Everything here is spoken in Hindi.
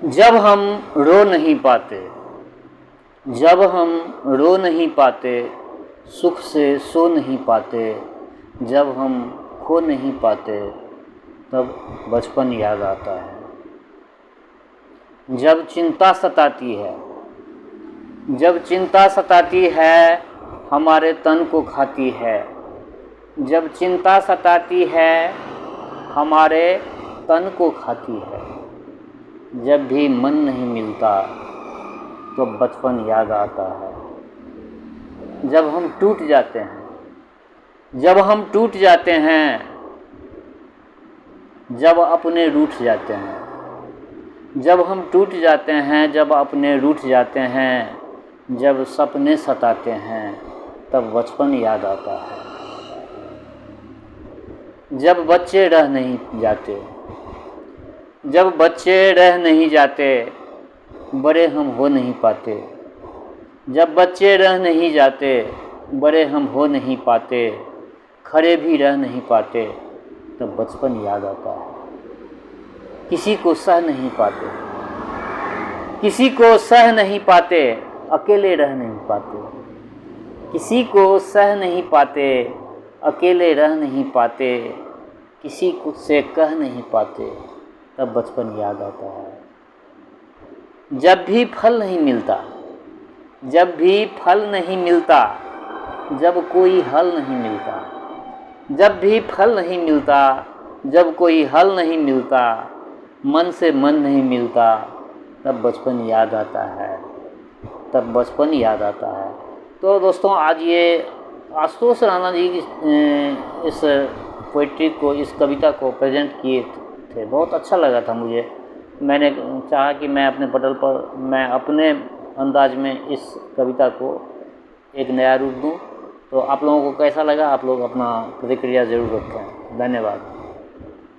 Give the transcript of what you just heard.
जब हम रो नहीं पाते, जब हम रो नहीं पाते, सुख से सो नहीं पाते, जब हम खो नहीं पाते, तब बचपन याद आता है। जब चिंता सताती है, जब चिंता सताती है, हमारे तन को खाती है। जब चिंता सताती है, हमारे तन को खाती है। जब भी मन नहीं मिलता तो बचपन याद आता है। जब हम टूट जाते हैं, जब हम टूट जाते हैं, जब अपने रूठ जाते हैं, जब हम टूट जाते हैं, जब अपने रूठ जाते हैं, जब सपने सताते हैं, तब बचपन याद आता है। जब बच्चे रह नहीं जाते, जब बच्चे रह नहीं जाते, बड़े हम हो नहीं पाते। जब बच्चे रह नहीं जाते, बड़े हम हो नहीं पाते, खड़े भी रह नहीं पाते, तब बचपन याद आता है। किसी को सह नहीं पाते, किसी को सह नहीं पाते, अकेले रह नहीं पाते। किसी को सह नहीं पाते, अकेले रह नहीं पाते, किसी को से कह नहीं पाते, तब बचपन याद आता है। जब भी फल नहीं मिलता, जब भी फल नहीं मिलता, जब कोई हल नहीं मिलता, जब भी फल नहीं मिलता, जब कोई हल नहीं मिलता, मन से मन नहीं मिलता, तब बचपन याद आता है, तब बचपन याद आता है। तो दोस्तों, आज ये आशुतोष राणा जी इस पोइट्री को, इस कविता को प्रेजेंट किए थे। बहुत अच्छा लगा था मुझे। मैंने चाहा कि मैं अपने पटल पर मैं अपने अंदाज में इस कविता को एक नया रूप दूं। तो आप लोगों को कैसा लगा, आप लोग अपना प्रतिक्रिया ज़रूर रखें। धन्यवाद।